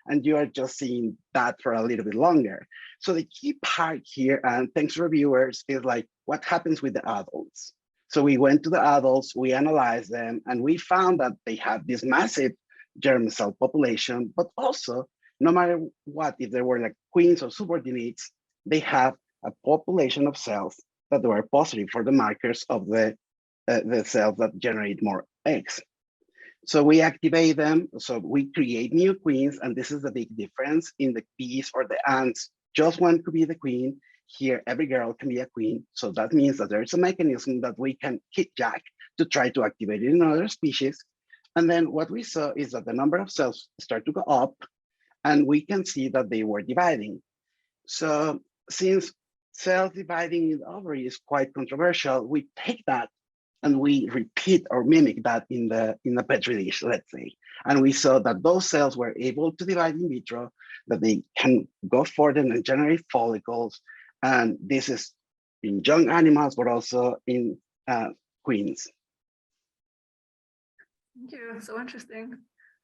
and you are just seeing that for a little bit longer. So the key part here, and thanks reviewers, is like what happens with the adults. So we went to the adults, we analyzed them, and we found that they have this massive germ cell population, but also no matter what, if they were like queens or subordinates, they have a population of cells that were positive for the markers of the cells that generate more eggs. So we activate them, so we create new queens, and this is the big difference in the bees or the ants. Just one could be the queen. Here, every girl can be a queen. So that means that there's a mechanism that we can hijack to try to activate it in other species. And then what we saw is that the number of cells start to go up, and we can see that they were dividing. So since cells dividing in the ovary is quite controversial, we take that and we repeat or mimic that in the petri dish, let's say. And we saw that those cells were able to divide in vitro, that they can go further and generate follicles. And this is in young animals, but also in queens. Thank you. So interesting.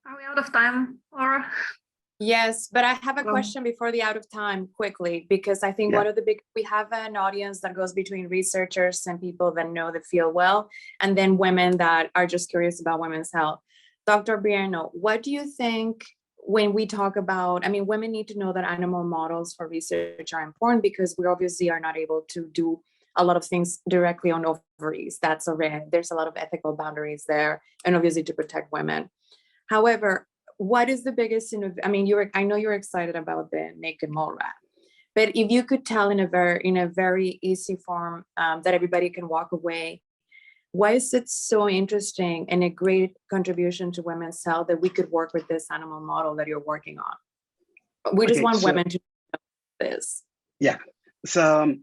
Are we out of time, Laura? Yes, but I have a question before the out of time quickly, because I think one of the big, we have an audience that goes between researchers and people that know the field well, and then women that are just curious about women's health. Dr. Bia-Echo, what do you think when we talk about, I mean, women need to know that animal models for research are important because we obviously are not able to do a lot of things directly on ovaries. That's already, there's a lot of ethical boundaries there, and obviously to protect women. However, what is the biggest, I mean, I know you're excited about the naked mole rat, but if you could tell in a very easy form that everybody can walk away, why is it so interesting and a great contribution to women's health that we could work with this animal model that you're working on? We just want women to know this. Yeah, so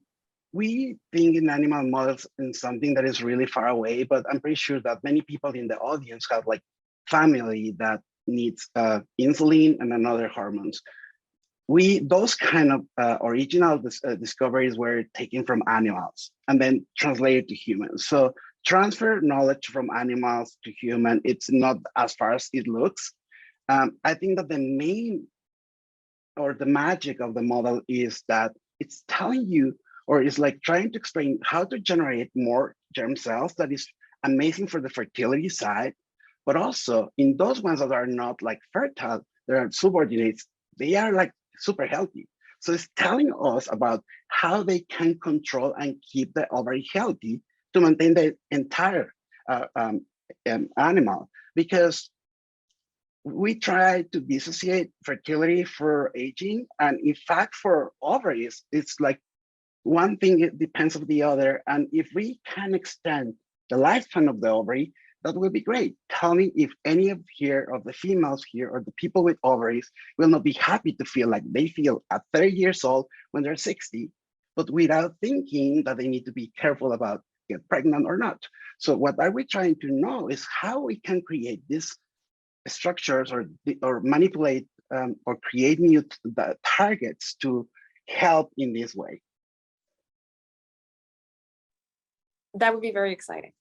we think in animal models in something that is really far away, but I'm pretty sure that many people in the audience have like family that needs insulin and another hormones. Those kind of original discoveries were taken from animals and then translated to humans. So transfer knowledge from animals to human, it's not as far as it looks. I think that the main or the magic of the model is that it's telling you, or it's like trying to explain how to generate more germ cells. That is amazing for the fertility side. But also in those ones that are not like fertile, there are subordinates, they are like super healthy. So it's telling us about how they can control and keep the ovary healthy to maintain the entire animal. Because we try to dissociate fertility for aging. And in fact, for ovaries, it's like one thing, it depends on the other. And if we can extend the lifespan of the ovary, that will be great. Tell me if any of the females here or the people with ovaries will not be happy to feel like they feel at 30 years old when they're 60, but without thinking that they need to be careful about get pregnant or not. So what are we trying to know is how we can create these structures or manipulate or create new targets to help in this way. That would be very exciting.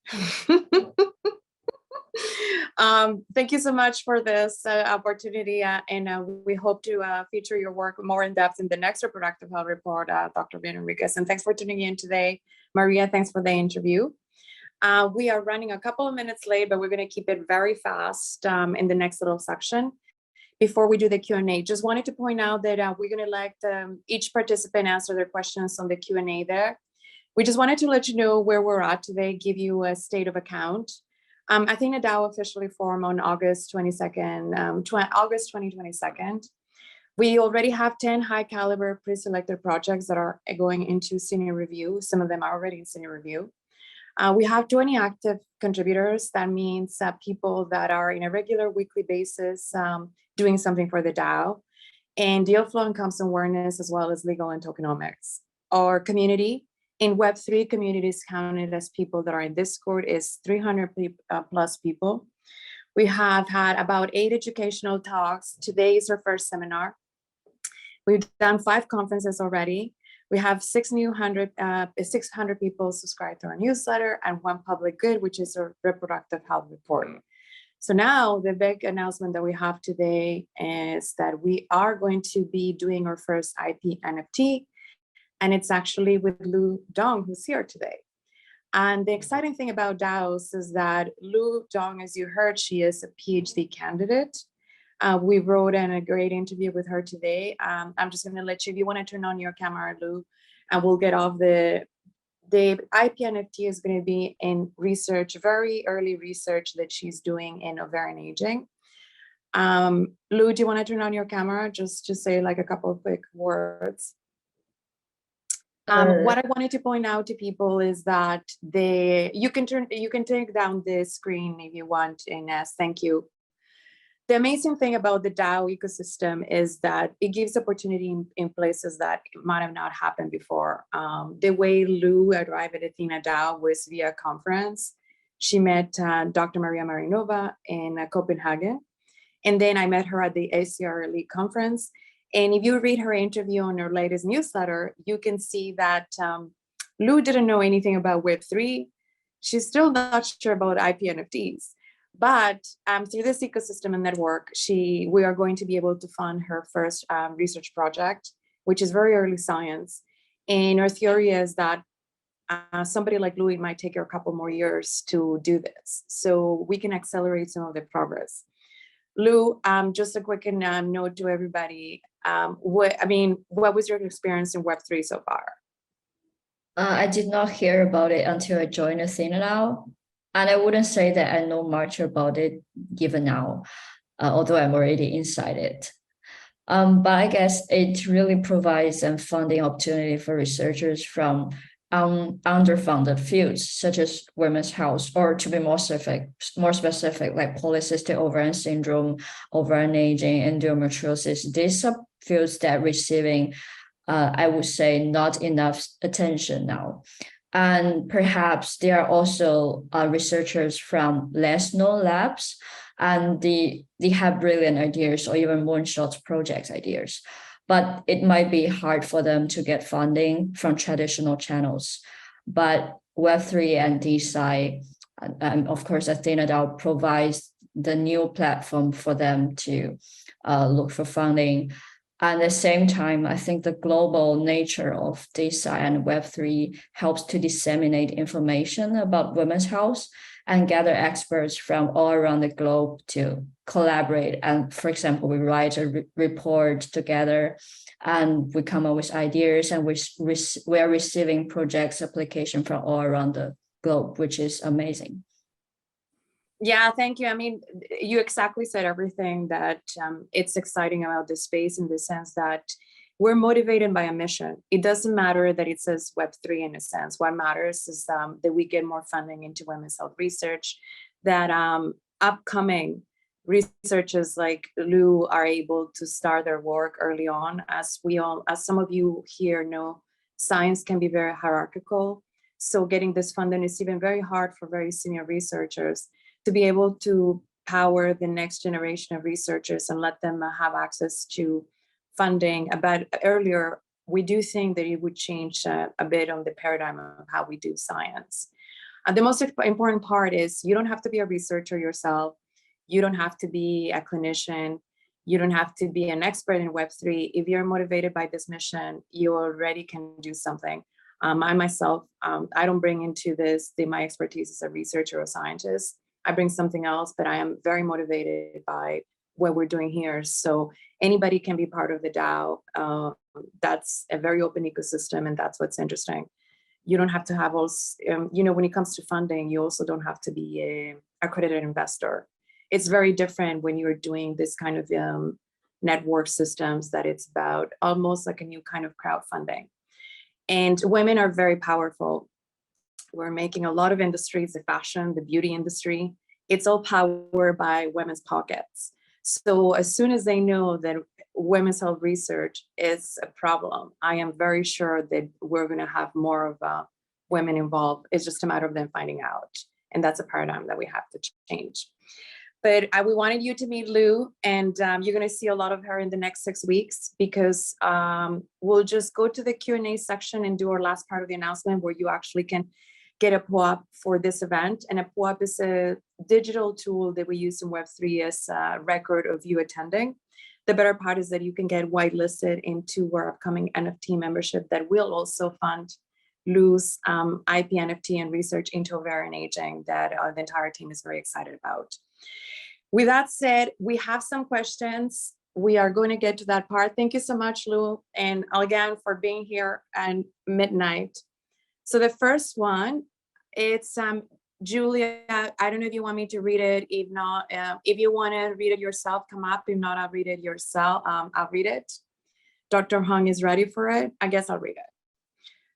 Thank you so much for this opportunity, and we hope to feature your work more in depth in the next Reproductive Health Report, Dr. Enriquez. And thanks for tuning in today. Maria, thanks for the interview. We are running a couple of minutes late, but we're going to keep it very fast in the next little section. Before we do the Q&A, just wanted to point out that we're going to let each participant answer their questions on the Q&A there. We just wanted to let you know where we're at today, give you a state of account. AthenaDAO officially formed on August 22nd, August 2022. We already have 10 high caliber pre-selected projects that are going into senior review. Some of them are already in senior review. We have 20 active contributors. That means people that are in a regular weekly basis doing something for the DAO, and deal flow and comms awareness, as well as legal and tokenomics. Our community in Web3 communities counted as people that are in Discord is 300 plus people. We have had about 8 educational talks. Today is our first seminar. We've done 5 conferences already. We have 600 people subscribed to our newsletter and 1 public good, which is our Reproductive Health Report. So now the big announcement that we have today is that we are going to be doing our first IP NFT, and it's actually with Lu Dong, who's here today. And the exciting thing about DAO's is that Lu Dong, as you heard, she is a PhD candidate. We wrote in a great interview with her today. I'm just going to let you, if you want to turn on your camera, Lu, and we'll get off the IP NFT is going to be in research, very early research that she's doing in ovarian aging. Lu, do you want to turn on your camera? Just say like a couple of quick words. What I wanted to point out to people is that you can take down the screen if you want, Ines, thank you. The amazing thing about the DAO ecosystem is that it gives opportunity in places that might have not happened before. The way Lu arrived at AthenaDAO was via conference. She met Dr. Maria Marinova in Copenhagen. And then I met her at the ACR Elite conference. And if you read her interview on her latest newsletter, you can see that Lu didn't know anything about Web3. She's still not sure about IP NFTs. But through this ecosystem and network, we are going to be able to fund her first research project, which is very early science. And our theory is that somebody like Louis might take her a couple more years to do this, so we can accelerate some of the progress. Lu, just a quick note to everybody. What was your experience in Web3 so far? I did not hear about it until I joined AthenaDAO. And I wouldn't say that I know much about it even now, although I'm already inside it. But I guess it really provides a funding opportunity for researchers from underfunded fields, such as women's health, or to be more specific, like polycystic ovarian syndrome, ovarian aging, endometriosis. These are fields that are receiving, I would say, not enough attention now. And perhaps there are also researchers from less known labs, and they have brilliant ideas or even moonshot project ideas. But it might be hard for them to get funding from traditional channels. But Web3 and DeSci, and of course, AthenaDAO provides the new platform for them to look for funding. At the same time, I think the global nature of DeSci and Web3 helps to disseminate information about women's health and gather experts from all around the globe to collaborate. And for example, we write a report together and we come up with ideas, and we are receiving projects application from all around the globe, which is amazing. Yeah, thank you. I mean, you exactly said everything that it's exciting about this space, in the sense that we're motivated by a mission. It doesn't matter that it says Web3 in a sense. What matters is that we get more funding into women's health research, that upcoming researchers like Lu are able to start their work early on. As some of you here know, science can be very hierarchical. So getting this funding is even very hard for very senior researchers to be able to power the next generation of researchers and let them have access to funding a bit earlier. We do think that it would change a bit on the paradigm of how we do science. The most important part is you don't have to be a researcher yourself. You don't have to be a clinician. You don't have to be an expert in Web3. If you're motivated by this mission, you already can do something. I myself, I don't bring into this my expertise as a researcher or scientist. I bring something else, but I am very motivated by what we're doing here. So anybody can be part of the DAO. That's a very open ecosystem, and that's what's interesting. You don't have to have all, when it comes to funding, you also don't have to be an accredited investor. It's very different when you're doing this kind of network systems, that it's about almost like a new kind of crowdfunding. And women are very powerful. We're making a lot of industries, the fashion, the beauty industry. It's all powered by women's pockets. So as soon as they know that women's health research is a problem, I am very sure that we're going to have more of women involved. It's just a matter of them finding out. And that's a paradigm that we have to change. But we wanted you to meet Lou, and you're going to see a lot of her in the next 6 weeks, because we'll just go to the Q&A section and do our last part of the announcement, where you actually can get a POAP for this event. And a POAP is a digital tool that we use in Web3 as a record of you attending. The better part is that you can get whitelisted into our upcoming NFT membership that will also fund Lou's IP, NFT, and research into ovarian aging that the entire team is very excited about. With that said, we have some questions. We are going to get to that part. Thank you so much, Lou, and again for being here at midnight. So the first one, it's Julia. I don't know if you want me to read it. If not, if you want to read it yourself, come up. If not, I'll read it yourself. I'll read it. Dr. Huang is ready for it. I guess I'll read it.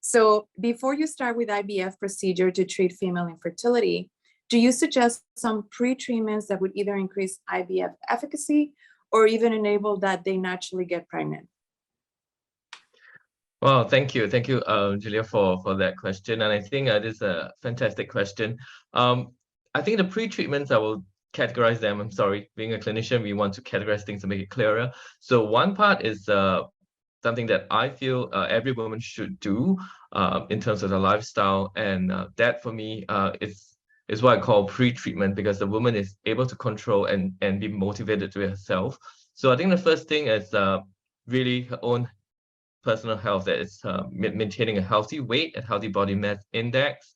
So before you start with IVF procedure to treat female infertility, do you suggest some pre-treatments that would either increase IVF efficacy or even enable that they naturally get pregnant? Well, thank you, Julia, for that question. And I think this is a fantastic question. I think the pre-treatments, I will categorize them. I'm sorry, being a clinician, we want to categorize things to make it clearer. So one part is something that I feel every woman should do in terms of the lifestyle, and that for me is what I call pre-treatment, because the woman is able to control and be motivated to herself. So I think the first thing is really her own personal health, that is maintaining a healthy weight and healthy body mass index.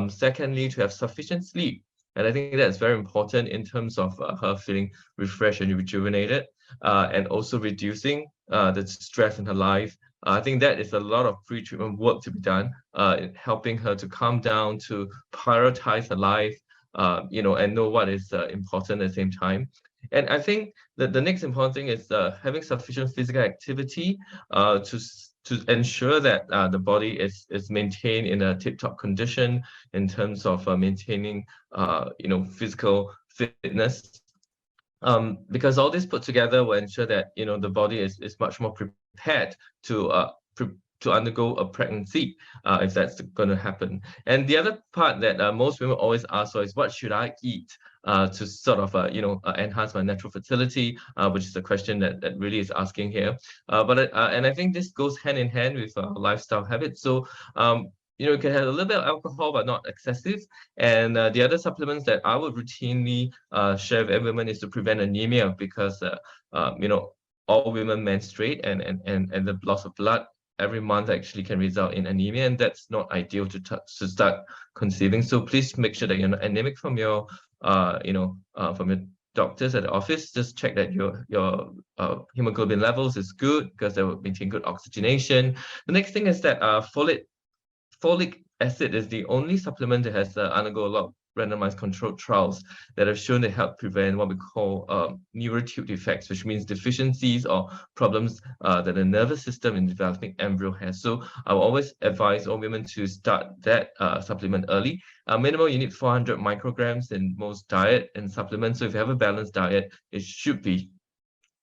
Secondly, to have sufficient sleep. And I think that's very important in terms of her feeling refreshed and rejuvenated, and also reducing the stress in her life. I think that is a lot of pre-treatment work to be done, in helping her to calm down, to prioritize her life, and know what is important at the same time. And I think that the next important thing is having sufficient physical activity to ensure that the body is maintained in a tip-top condition in terms of maintaining physical fitness. Because all this put together will ensure that the body is much more prepared to undergo a pregnancy, if that's going to happen. And the other part that most women always ask for is, what should I eat to sort of enhance my natural fertility, which is the question that really is asking here. And I think this goes hand in hand with lifestyle habits. So you can have a little bit of alcohol, but not excessive. And the other supplements that I would routinely share with women is to prevent anemia, because all women menstruate, and the loss of blood every month actually can result in anemia, and that's not ideal to start conceiving. So please make sure that you're not anemic from your from your doctors at the office. Just check that your hemoglobin levels is good, because they will maintain good oxygenation. The next thing is that folic acid is the only supplement that has undergo a lot of randomized controlled trials that have shown to help prevent what we call neurotube defects, which means deficiencies or problems that the nervous system in developing embryo has. So I will always advise all women to start that supplement early. Minimum, you need 400 micrograms in most diet and supplements. So if you have a balanced diet, it should be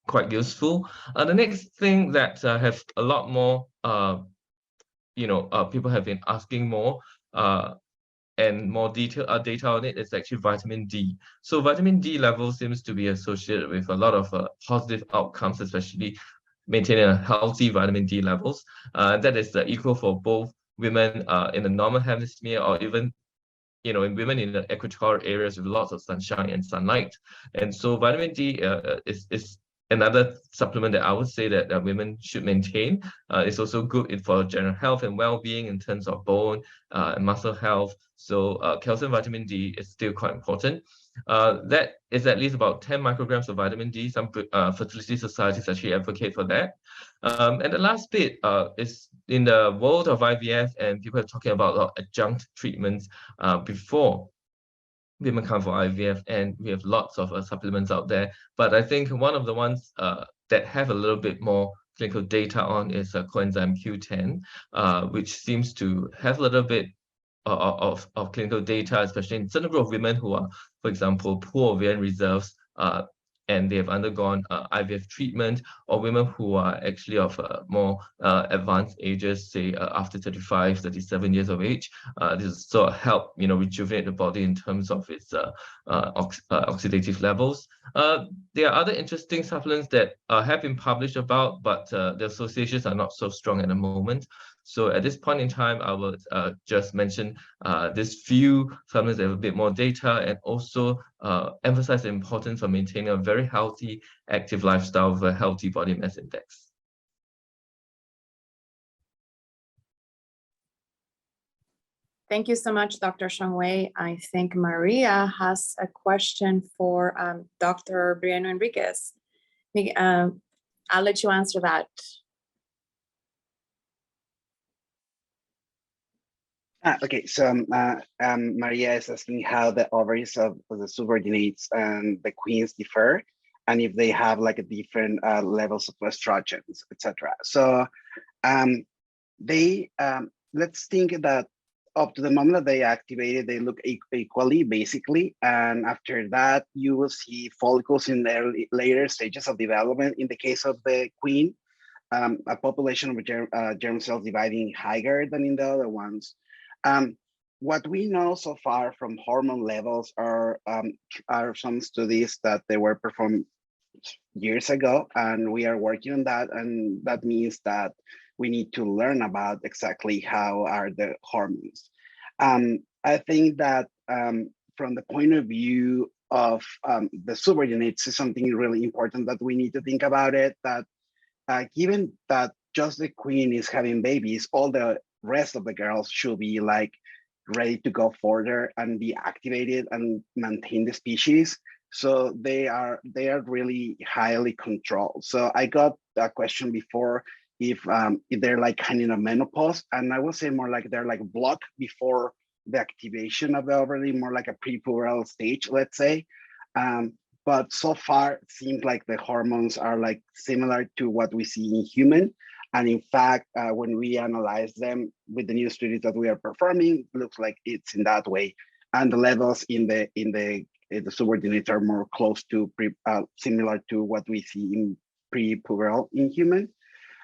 quite useful. The next thing that have a lot more people have been asking more and more detailed data on it is actually vitamin D. So vitamin D level seems to be associated with a lot of positive outcomes, especially maintaining a healthy vitamin D levels. That is equal for both women in the northern hemisphere, or even in women in the equatorial areas with lots of sunshine and sunlight. And so vitamin D is another supplement that I would say that women should maintain. It's also good for general health and well-being in terms of bone and muscle health. So calcium vitamin D is still quite important. That is at least about 10 micrograms of vitamin D. Some fertility societies actually advocate for that. And the last bit is in the world of IVF, and people are talking about adjunct treatments before women come for IVF, and we have lots of supplements out there. But I think one of the ones that have a little bit more clinical data on is coenzyme Q10, which seems to have a little bit of clinical data, especially in certain group of women who are, for example, poor ovarian reserves, and they have undergone IVF treatment, or women who are actually of more advanced ages, say after 35, 37 years of age. This sort of help, rejuvenate the body in terms of its oxidative levels. There are other interesting supplements that have been published about, but the associations are not so strong at the moment. So at this point in time, I will just mention these few supplements that have a bit more data, and also emphasize the importance of maintaining a very healthy, active lifestyle with a healthy body mass index. Thank you so much, Dr. Zhongwei. I think Maria has a question for Dr. Briano Enriquez. I'll let you answer that. Okay, so Maria is asking how the ovaries of the subordinates and the queens differ, and if they have like a different levels of estrogens, etc. So let's think that up to the moment that they activated, they look equally, basically, and after that, you will see follicles in their later stages of development. In the case of the queen, a population of germ cells dividing higher than in the other ones. What we know so far from hormone levels are some studies that they were performed years ago, and we are working on that. And that means that we need to learn about exactly how are the hormones. I think that from the point of view of the subordinates is something really important that we need to think about it, that given that just the queen is having babies, all the rest of the girls should be like ready to go further and be activated and maintain the species. So they are really highly controlled. So I got a question before if they're like kind of menopause, and I would say more like they're like blocked before the activation of the ovary, more like a prepubertal stage, let's say. But so far it seems like the hormones are like similar to what we see in human. And in fact, when we analyze them with the new studies that we are performing, it looks like it's in that way. And the levels in the subordinates are more close to similar to what we see in prepubertal in human.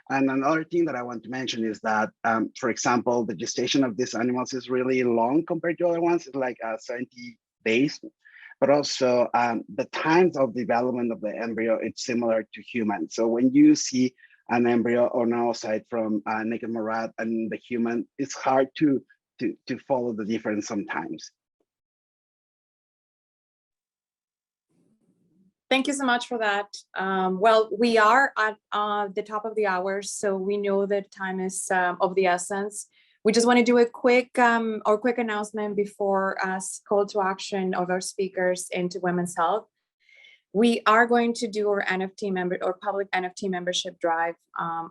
And another thing that I want to mention is that, for example, the gestation of these animals is really long compared to other ones. It's like 70 days. But also the times of development of the embryo, it's similar to humans. So when you see an embryo or an oocyte from naked rat and the human, it's hard to follow the difference sometimes. Thank you so much for that. Well, we are at the top of the hour, so we know that time is of the essence. We just want to do a quick announcement before us call to action of our speakers into women's health. We are going to do our public NFT membership drive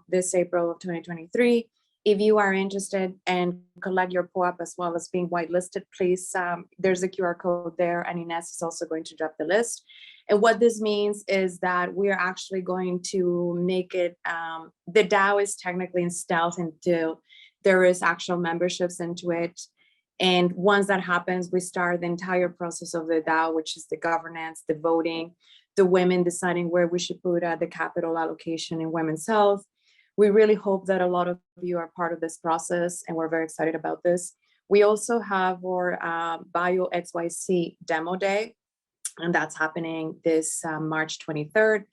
this April of 2023. If you are interested and collect your POAP as well as being whitelisted, please, there's a QR code there, and Ines is also going to drop the list. And what this means is that we are actually going to make it, the DAO is technically in stealth until there is actual memberships into it. And once that happens, we start the entire process of the DAO, which is the governance, the voting, the women deciding where we should put the capital allocation in women's health. We really hope that a lot of you are part of this process, and we're very excited about this. We also have our Bio XYZ demo day, and that's happening this March 23rd.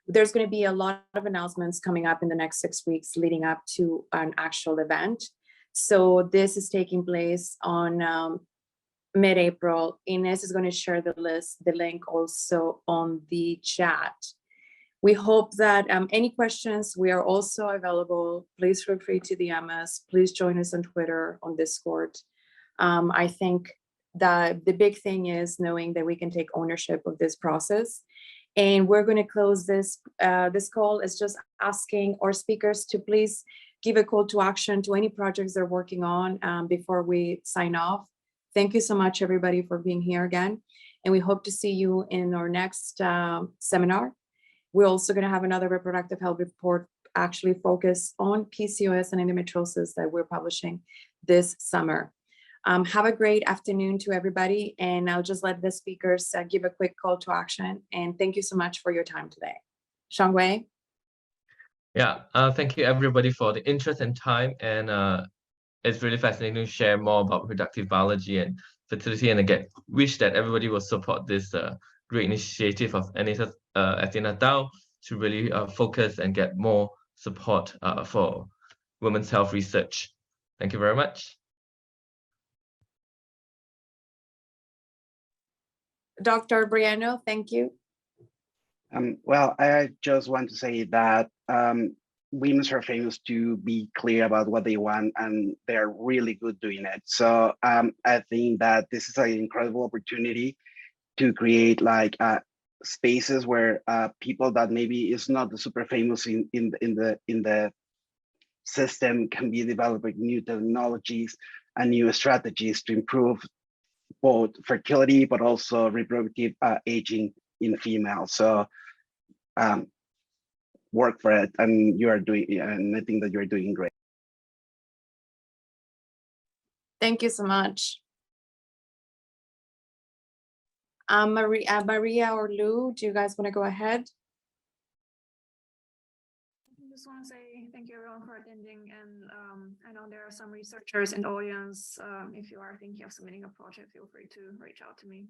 There's going to be a lot of announcements coming up in the next 6 weeks leading up to an actual event. So this is taking place on mid-April. Ines is going to share the link also on the chat. We hope that any questions, we are also available. Please feel free to DM us. Please join us on Twitter, on Discord. I think that the big thing is knowing that we can take ownership of this process. And we're going to close this call is just asking our speakers to please give a call to action to any projects they're working on before we sign off. Thank you so much, everybody, for being here again. And we hope to see you in our next seminar. We're also going to have another reproductive health report actually focused on PCOS and endometriosis that we're publishing this summer. Have a great afternoon to everybody, and I'll just let the speakers give a quick call to action. And thank you so much for your time today. Zhongwei? Yeah, thank you everybody for the interest and time, and it's really fascinating to share more about reproductive biology and fertility, and again, wish that everybody will support this great initiative of AthenaDAO to really focus and get more support for women's health research. Thank you very much. Dr. Briano, thank you. Well, I just want to say that women are famous to be clear about what they want, and they're really good doing it. So I think that this is an incredible opportunity to create like spaces where people that maybe is not the super famous in the system can be developing new technologies and new strategies to improve both fertility but also reproductive aging in females. So work for it, and you are doing, and I think that you're doing great. Thank you so much. Maria or Lou, do you guys want to go ahead? I just want to say thank you everyone for attending, and I know there are some researchers in the audience. If you are thinking of submitting a project, feel free to reach out to me.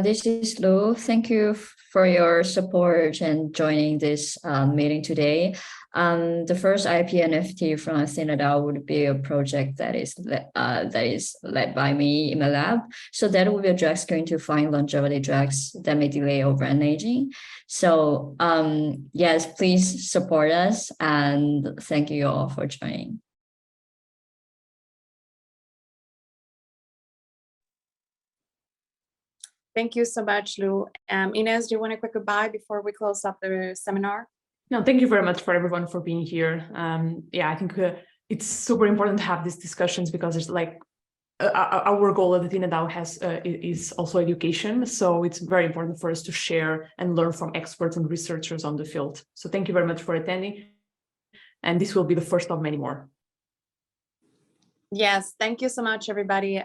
This is Lou. Thank you for your support and joining this meeting today. The first IP NFT from AthenaDAO would be a project that is led by me in my lab. So that will be a drug screen to find longevity drugs that may delay overall aging. So yes, please support us, and thank you all for joining. Thank you so much, Lou. Inez, do you want to quick goodbye before we close up the seminar? No, thank you very much for everyone for being here. Yeah, I think it's super important to have these discussions because it's like our goal at AthenaDAO is also education. So it's very important for us to share and learn from experts and researchers on the field. So thank you very much for attending. And this will be the first of many more. Yes, thank you so much, everybody.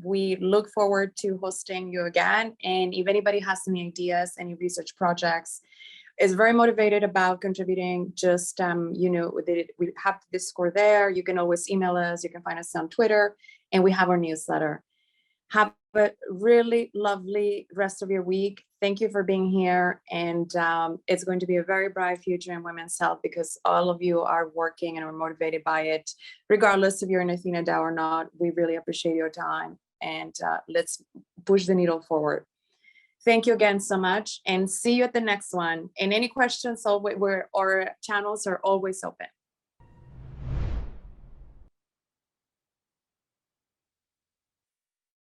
We look forward to hosting you again. And if anybody has any ideas, any research projects, is very motivated about contributing, just, you know, we have the Discord there. You can always email us. You can find us on Twitter, and we have our newsletter. Have a really lovely rest of your week. Thank you for being here. And it's going to be a very bright future in women's health because all of you are working and are motivated by it. Regardless if you're in AthenaDAO or not, we really appreciate your time, and let's push the needle forward. Thank you again so much, and see you at the next one. And any questions, our channels are always open.